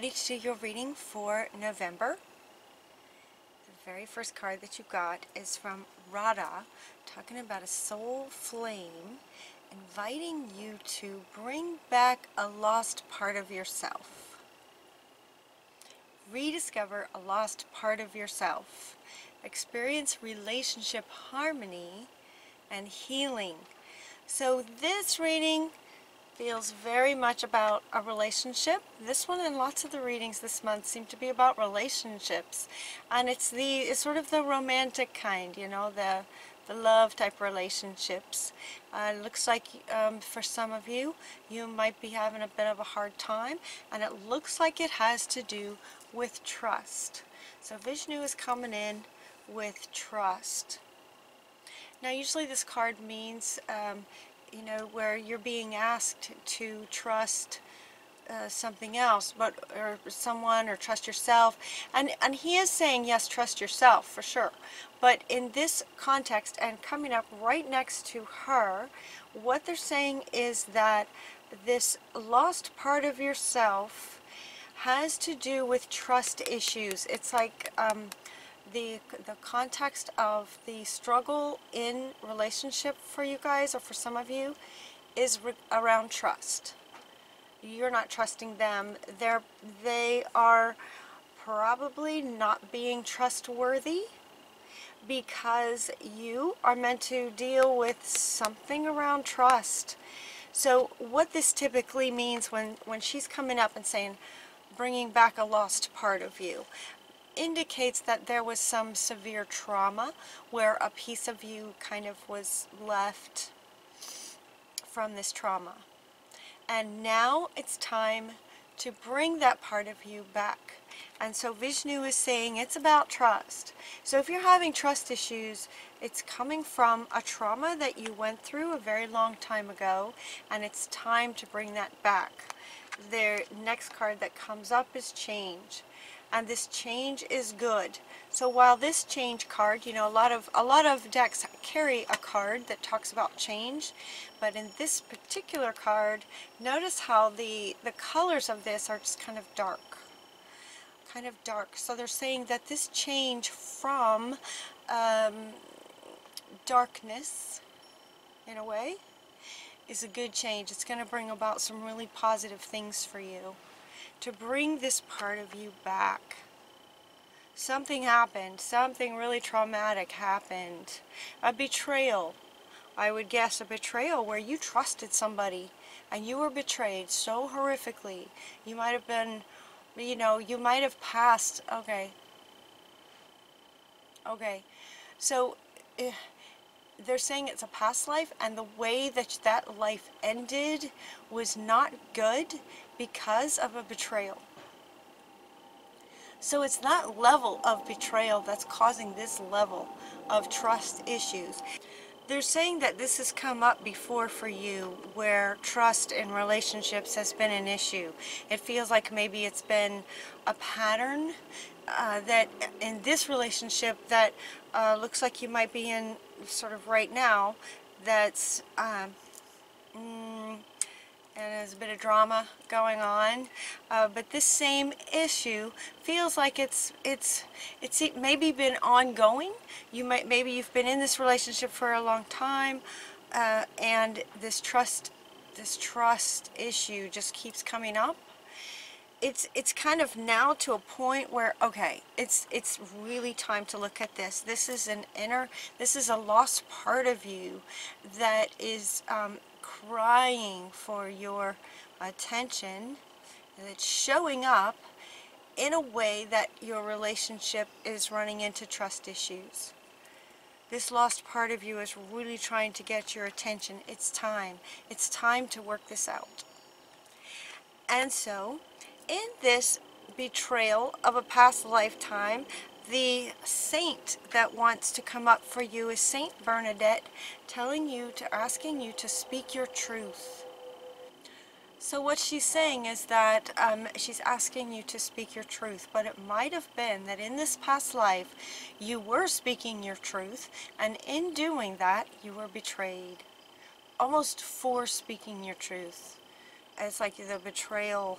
ready to do your reading for November. The very first card that you got is from Radha, talking about a soul flame, inviting you to bring back a lost part of yourself. Rediscover a lost part of yourself. Experience relationship harmony and healing. So this reading feels very much about a relationship. This one and lots of the readings this month seem to be about relationships, and it's sort of the romantic kind, you know, the love type relationships. It looks like for some of you, you might be having a bit of a hard time, and it looks like it has to do with trust. So Vishnu is coming in with trust. Now usually this card means you know, where you're being asked to trust something else, or someone, or trust yourself, and he is saying yes, trust yourself for sure. But in this context, and coming up right next to her, what they're saying is that this lost part of yourself has to do with trust issues. It's like the context of the struggle in relationship for you guys, or for some of you, is around trust. You're not trusting them. They are probably not being trustworthy, because you are meant to deal with something around trust. So what this typically means when she's coming up and saying bringing back a lost part of you, indicates that there was some severe trauma where a piece of you kind of was left from this trauma. And now it's time to bring that part of you back. And so Vishnu is saying it's about trust. So if you're having trust issues, it's coming from a trauma that you went through a very long time ago, and it's time to bring that back. The next card that comes up is change. And this change is good. So while this change card, you know, a lot of decks carry a card that talks about change, but in this particular card, notice how the colors of this are just kind of dark. So they're saying that this change from darkness, in a way, is a good change. It's going to bring about some really positive things for you. To bring this part of you back. Something happened. Something really traumatic happened. A betrayal. I would guess a betrayal where you trusted somebody and you were betrayed so horrifically. You might have been, you know, you might have passed. Okay. So they're saying it's a past life, and the way that that life ended was not good because of a betrayal. So it's that level of betrayal that's causing this level of trust issues. They're saying that this has come up before for you, where trust in relationships has been an issue. It feels like maybe it's been a pattern that in this relationship that looks like you might be in sort of right now, that's and there's a bit of drama going on, but this same issue feels like it's maybe been ongoing. Maybe you've been in this relationship for a long time, and this trust issue just keeps coming up. It's kind of now to a point where, okay, it's really time to look at this. This is a lost part of you that is crying for your attention, and it's showing up in a way that your relationship is running into trust issues. This lost part of you is really trying to get your attention. It's time to work this out. And so in this betrayal of a past lifetime, the saint that wants to come up for you is Saint Bernadette, asking you to speak your truth. So what she's saying is that she's asking you to speak your truth, but it might have been that in this past life you were speaking your truth, and in doing that you were betrayed, almost for speaking your truth. It's like the betrayal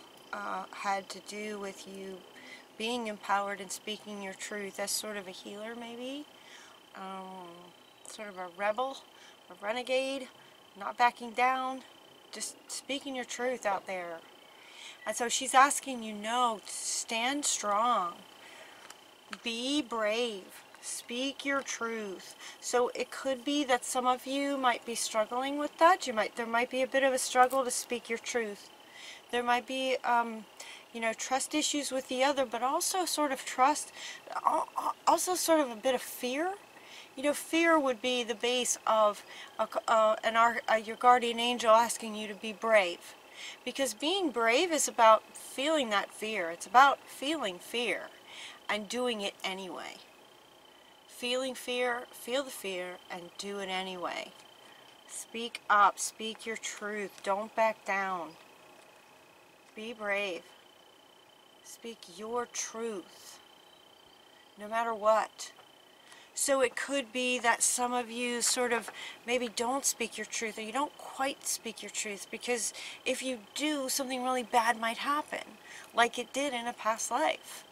had to do with you being empowered and speaking your truth as sort of a healer, maybe. Sort of a rebel, a renegade, not backing down, just speaking your truth out there. And so she's asking you, no, stand strong, be brave, speak your truth. So it could be that some of you might be struggling with that. There might be a bit of a struggle to speak your truth. There might be, you know, trust issues with the other, but also sort of trust, also sort of a bit of fear. You know, fear would be the base of your guardian angel asking you to be brave. Because being brave is about feeling that fear. It's about feeling fear and doing it anyway. Feeling fear, feel the fear, and do it anyway. Speak up, speak your truth, don't back down. Be brave. Speak your truth, no matter what. So it could be that some of you sort of maybe don't speak your truth, or you don't quite speak your truth, because if you do, something really bad might happen, like it did in a past life.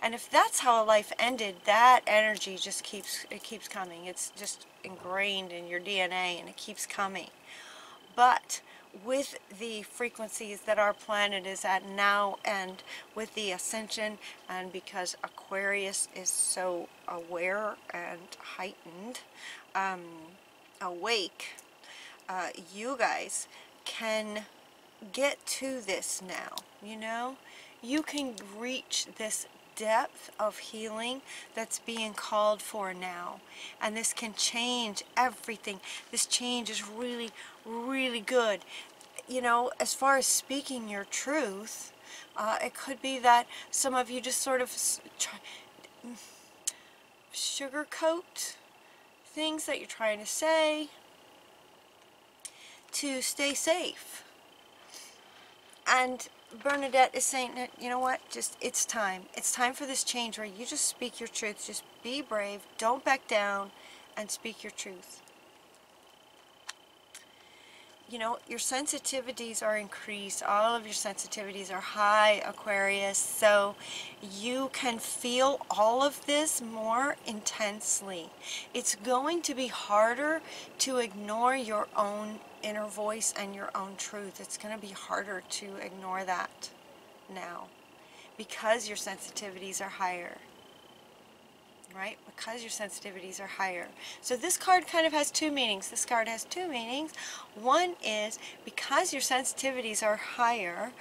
And if that's how a life ended, that energy just keeps coming. It's just ingrained in your DNA, and it keeps coming. But with the frequencies that our planet is at now, and with the ascension, and because Aquarius is so aware and heightened, awake, you guys can get to this now. You know, you can reach this depth of healing that's being called for now, and this can change everything. This change is really, really good. You know, as far as speaking your truth, it could be that some of you just sort of sugarcoat things that you're trying to say to stay safe. And Bernadette is saying that, you know what, just it's time. It's time for this change where you just speak your truth. Just be brave, don't back down, and speak your truth. You know, your sensitivities are increased. All of your sensitivities are high, Aquarius. So you can feel all of this more intensely. It's going to be harder to ignore your own inner voice and your own truth. It's going to be harder to ignore that now, because your sensitivities are higher. Right? Because your sensitivities are higher. So this card kind of has two meanings. This card has two meanings. One is, because your sensitivities are higher,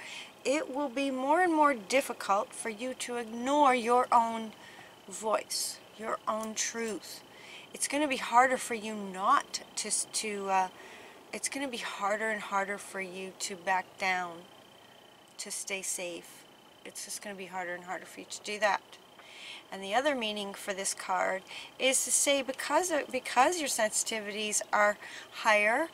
it will be more and more difficult for you to ignore your own voice, your own truth. It's going to be harder for you not to it's going to be harder and harder for you to back down, to stay safe. It's just going to be harder and harder for you to do that. And the other meaning for this card is to say, because your sensitivities are higher,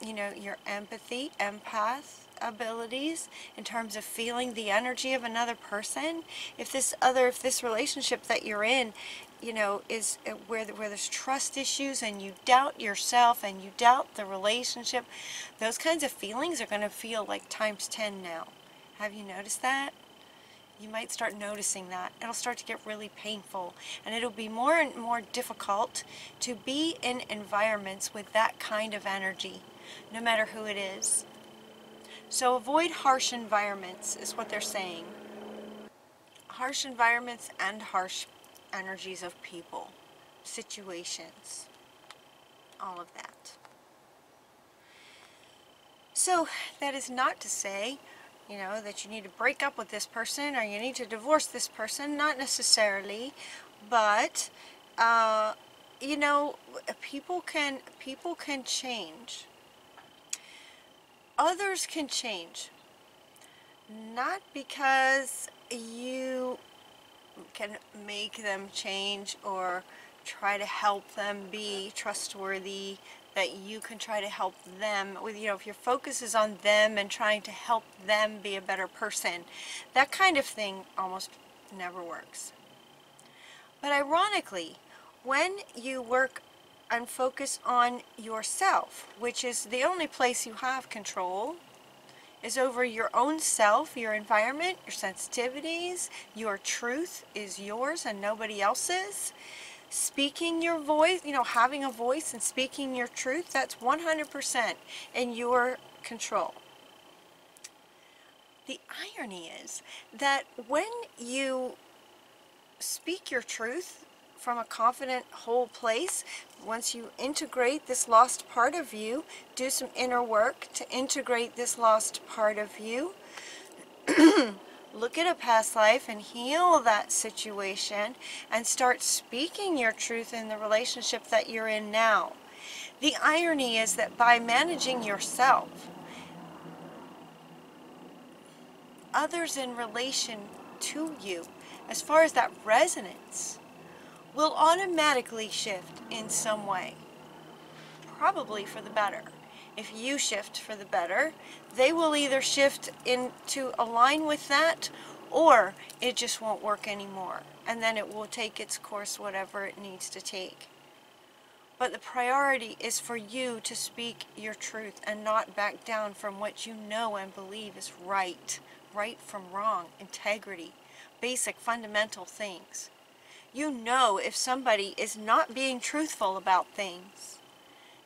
you know, your empathy, empath abilities in terms of feeling the energy of another person. If this relationship that you're in, you know, is where there's trust issues, and you doubt yourself and you doubt the relationship, those kinds of feelings are going to feel like times 10 now. Have you noticed that? You might start noticing that. It'll start to get really painful, and it'll be more and more difficult to be in environments with that kind of energy, no matter who it is. So avoid harsh environments is what they're saying. Harsh environments and harsh energies of people, situations, all of that. So that is not to say, you know, that you need to break up with this person or you need to divorce this person. Not necessarily, but you know, people can change. Others can change, not because you can make them change or try to help them be trustworthy, that you can try to help them with, you know, if your focus is on them and trying to help them be a better person, that kind of thing almost never works. But ironically, when you work and focus on yourself, which is the only place you have control, is over your own self, your environment, your sensitivities. Your truth is yours and nobody else's. Speaking your voice, having a voice and speaking your truth, that's 100% in your control. The irony is that when you speak your truth from a confident, whole place, once you integrate this lost part of you, do some inner work to integrate this lost part of you, look at a past life and heal that situation and start speaking your truth in the relationship that you're in now. The irony is that by managing yourself, others in relation to you, as far as that resonance, will automatically shift in some way, probably for the better. If you shift for the better, they will either shift in to align with that, or it just won't work anymore, and then it will take its course, whatever it needs to take. But the priority is for you to speak your truth and not back down from what you know and believe is right. Right from wrong, integrity, basic fundamental things. You know if somebody is not being truthful about things.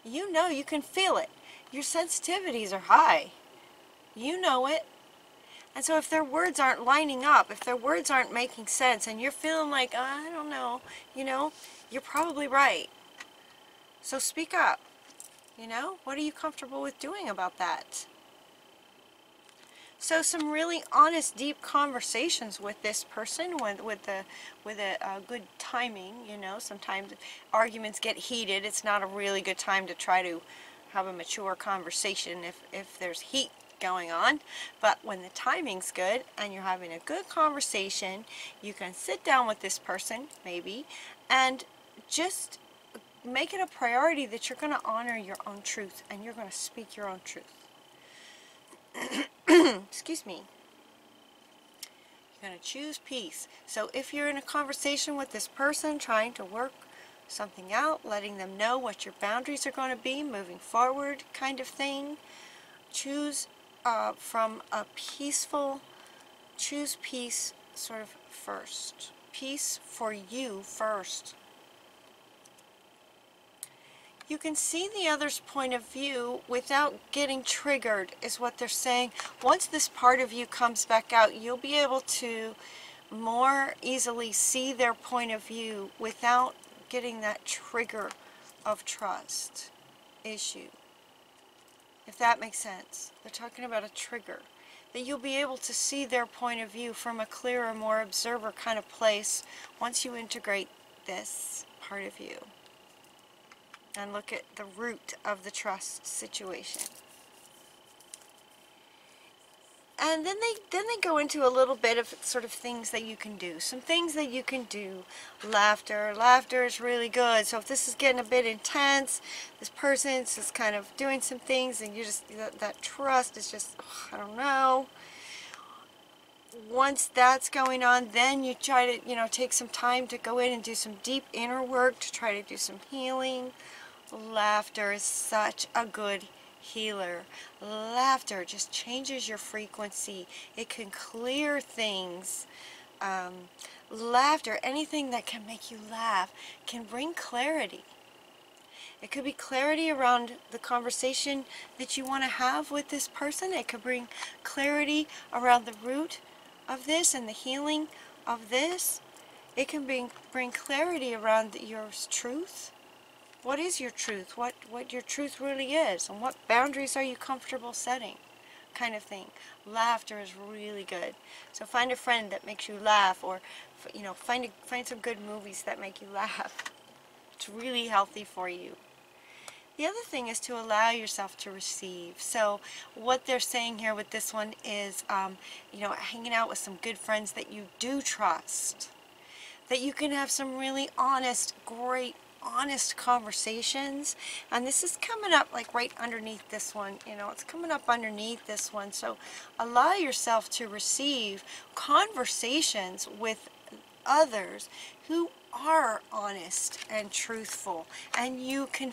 You know, you can feel it. Your sensitivities are high. You know it. And so if their words aren't lining up, if their words aren't making sense, and you're feeling like, I don't know, you're probably right. So speak up. What are you comfortable with doing about that? So some really honest, deep conversations with this person, with a good timing. Sometimes arguments get heated. It's not a really good time to try to have a mature conversation if there's heat going on. But when the timing's good and you're having a good conversation, you can sit down with this person, maybe, and just make it a priority that you're going to honor your own truth and you're going to speak your own truth. Excuse me. You're going to choose peace. So if you're in a conversation with this person, trying to work something out, letting them know what your boundaries are going to be moving forward, kind of thing, choose from a peaceful, choose peace sort of first. Peace for you first. You can see the other's point of view without getting triggered, is what they're saying. Once this part of you comes back out, you'll be able to more easily see their point of view without getting that trigger of trust issue. If that makes sense. They're talking about a trigger. That you'll be able to see their point of view from a clearer, more observer kind of place once you integrate this part of you. And look at the root of the trust situation. And then they go into a little bit of sort of things that you can do. Some things that you can do. Laughter. Laughter is really good. So if this is getting a bit intense, this person's just kind of doing some things and you just, that trust is just, I don't know. Once that's going on, then you try to, take some time to go in and do some deep inner work to try to do some healing. Laughter is such a good healer. Laughter just changes your frequency. It can clear things. Laughter, anything that can make you laugh, can bring clarity. It could be clarity around the conversation that you want to have with this person. It could bring clarity around the root of this and the healing of this. It can bring clarity around your truth. What is your truth? What your truth really is, and what boundaries are you comfortable setting, kind of thing. Laughter is really good. So find a friend that makes you laugh, or find some good movies that make you laugh. It's really healthy for you. The other thing is to allow yourself to receive. So what they're saying here with this one is, hanging out with some good friends that you do trust, that you can have some really honest, great, honest conversations. And this is coming up like right underneath this one, it's coming up underneath this one. So allow yourself to receive conversations with others who are honest and truthful, and you can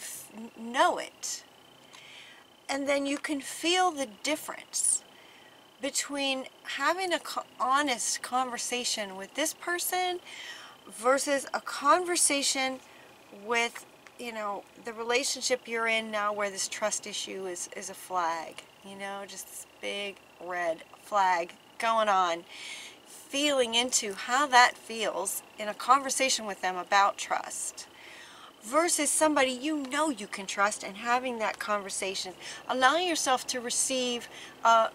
know it, and then you can feel the difference between having a honest conversation with this person versus a conversation with, you know, the relationship you're in now, where this trust issue is a flag, you know, just this big red flag going on. Feeling into how that feels in a conversation with them about trust versus somebody you know you can trust, and having that conversation, allowing yourself to receive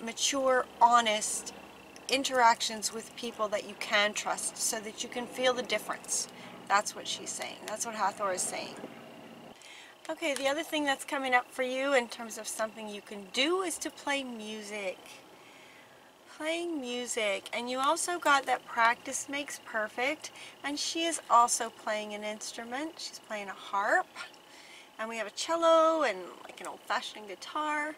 mature, honest interactions with people that you can trust so that you can feel the difference. That's what she's saying. That's what Hathor is saying. Okay, the other thing that's coming up for you in terms of something you can do is to play music. Playing music. And you also got that practice makes perfect. And she is also playing an instrument. She's playing a harp. And we have a cello and like an old-fashioned guitar.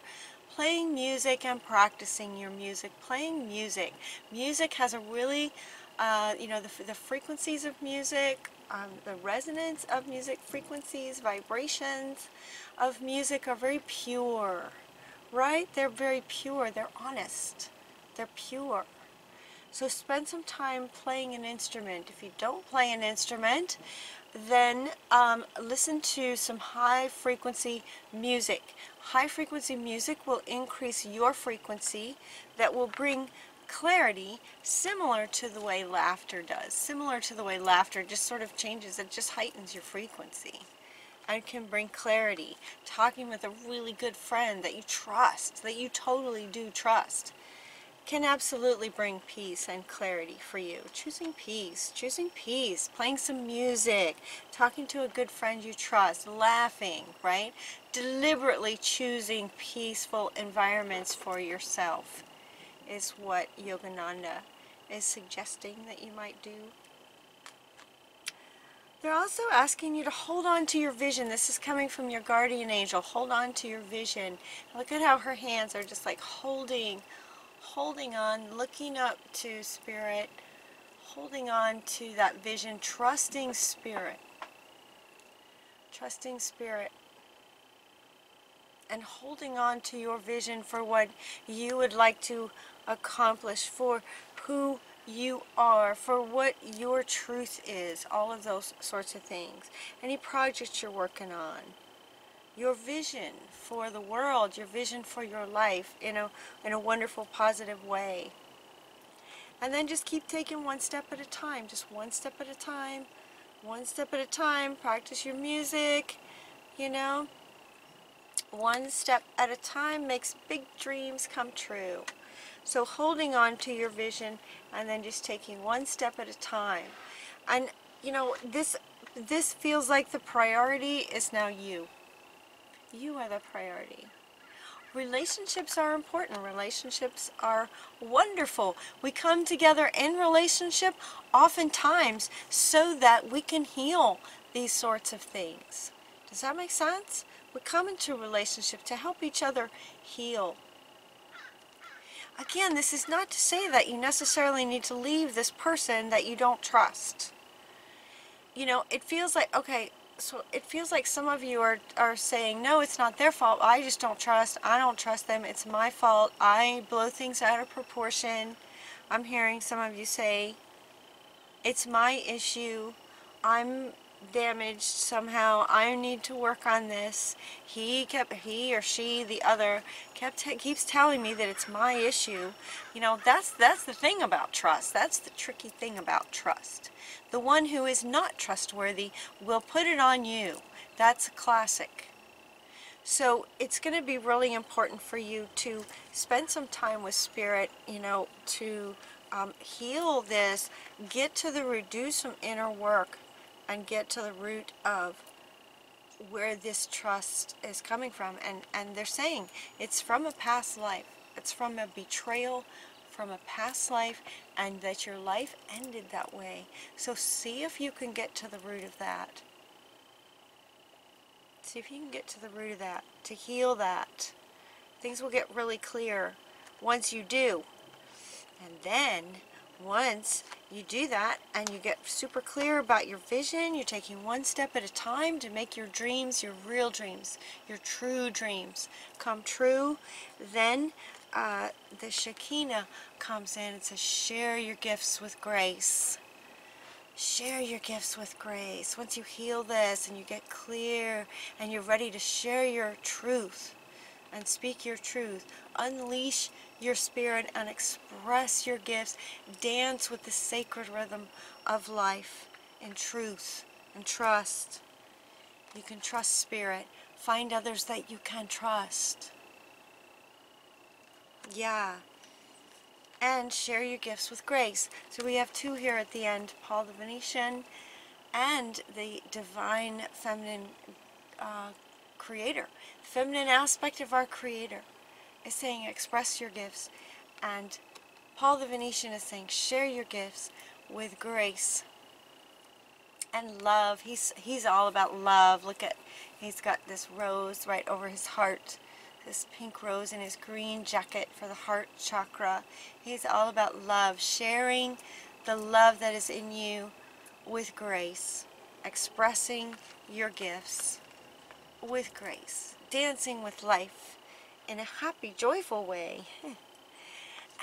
Playing music and practicing your music. Playing music. Music has a really, you know, the frequencies of music, the resonance of music, frequencies, vibrations of music are very pure, right? They're very pure. They're honest. They're pure. So spend some time playing an instrument. If you don't play an instrument, then listen to some high frequency music. High frequency music will increase your frequency, that will bring clarity, similar to the way laughter does. Similar to the way laughter just sort of changes, it just heightens your frequency and can bring clarity. Talking with a really good friend that you trust, that you totally do trust, can absolutely bring peace and clarity for you. Choosing peace, playing some music, talking to a good friend you trust, laughing, right? Deliberately choosing peaceful environments for yourself is what Yogananda is suggesting that you might do. They're also asking you to hold on to your vision. This is coming from your guardian angel. Hold on to your vision. Look at how her hands are just like holding on, looking up to Spirit, holding on to that vision, trusting Spirit, and holding on to your vision for what you would like to accomplish, for who you are, for what your truth is, all of those sorts of things. Any projects you're working on, your vision for the world, your vision for your life in a wonderful, positive way. And then just keep taking one step at a time, just one step at a time, one step at a time. Practice your music, you know. One step at a time makes big dreams come true. So holding on to your vision and then just taking one step at a time. And, you know, this feels like the priority is now you. You are the priority. Relationships are important. Relationships are wonderful. We come together in relationship oftentimes so that we can heal these sorts of things. Does that make sense? We come into a relationship to help each other heal. Again, this is not to say that you necessarily need to leave this person that you don't trust. You know, it feels like, okay, so it feels like some of you are saying, no, it's not their fault. I just don't trust. I don't trust them. It's my fault. I blow things out of proportion. I'm hearing some of you say, it's my issue. I'm damaged somehow. I need to work on this. He or she, the other, keeps telling me that it's my issue. You know, that's the thing about trust. That's the tricky thing about trust. The one who is not trustworthy will put it on you. That's a classic. So it's going to be really important for you to spend some time with Spirit, you know, to heal this, get to the root, do some inner work, and get to the root of where this trust is coming from. And they're saying it's from a past life. It's from a betrayal from a past life, and that your life ended that way. So see if you can get to the root of that. See if you can get to the root of that, to heal that. Things will get really clear once you do. And then, once you do that and you get super clear about your vision. You're taking one step at a time to make your dreams, your real dreams, your true dreams come true. Then the Shekinah comes in and says, share your gifts with grace. Share your gifts with grace. Once you heal this and you get clear and you're ready to share your truth and speak your truth, unleash your spirit and express your gifts, dance with the sacred rhythm of life in truth and trust. You can trust spirit. Find others that you can trust. Yeah. And share your gifts with grace. So we have two here at the end, Paul the Venetian and the divine feminine creator. The feminine aspect of our creator is saying express your gifts, and Paul the Venetian is saying share your gifts with grace and love. He's all about love. Look at, he's got this rose right over his heart. This pink rose in his green jacket for the heart chakra. He's all about love, sharing the love that is in you with grace, expressing your gifts with grace, dancing with life in a happy, joyful way.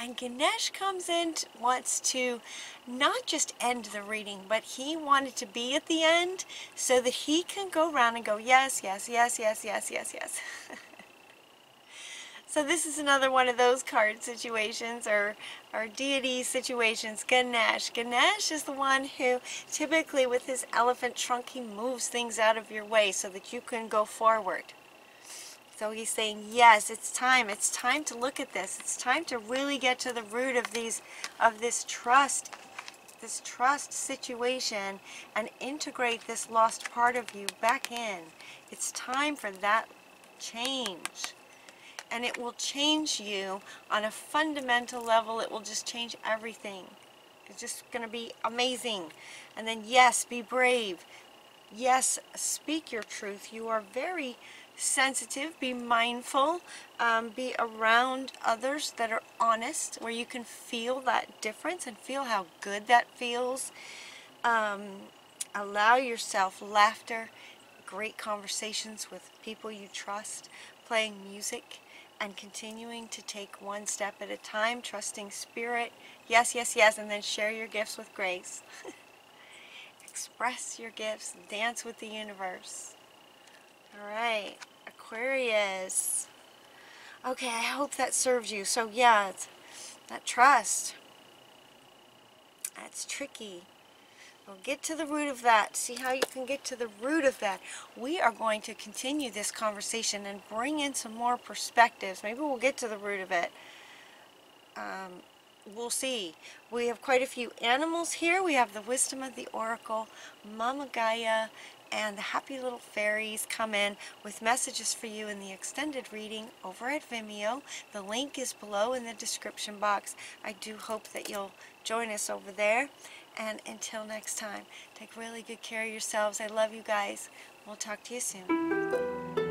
And Ganesh comes in, wants to not just end the reading, but he wanted to be at the end so that he can go around and go, yes, yes, yes, yes, yes, yes, yes. So this is another one of those card situations or deity situations. Ganesh. Ganesh is the one who typically with his elephant trunk, he moves things out of your way so that you can go forward. So he's saying, yes, it's time. It's time to look at this. It's time to really get to the root of this trust situation and integrate this lost part of you back in. It's time for that change. And it will change you on a fundamental level. It will just change everything. It's just going to be amazing. And then, yes, be brave. Yes, speak your truth. You are very sensitive. Be mindful. Be around others that are honest, where you can feel that difference and feel how good that feels. Allow yourself laughter, great conversations with people you trust, playing music, and continuing to take one step at a time, trusting spirit. Yes, yes, yes, and then share your gifts with grace. Express your gifts, dance with the universe. All right, Aquarius. Okay, I hope that serves you. So yeah, it's that trust. That's tricky. We'll get to the root of that. See how you can get to the root of that. We are going to continue this conversation and bring in some more perspectives. Maybe we'll get to the root of it. We'll see. We have quite a few animals here. We have the wisdom of the oracle, Mama Gaia, and the happy little fairies come in with messages for you in the extended reading over at Vimeo. The link is below in the description box. I do hope that you'll join us over there. And until next time, take really good care of yourselves. I love you guys. We'll talk to you soon.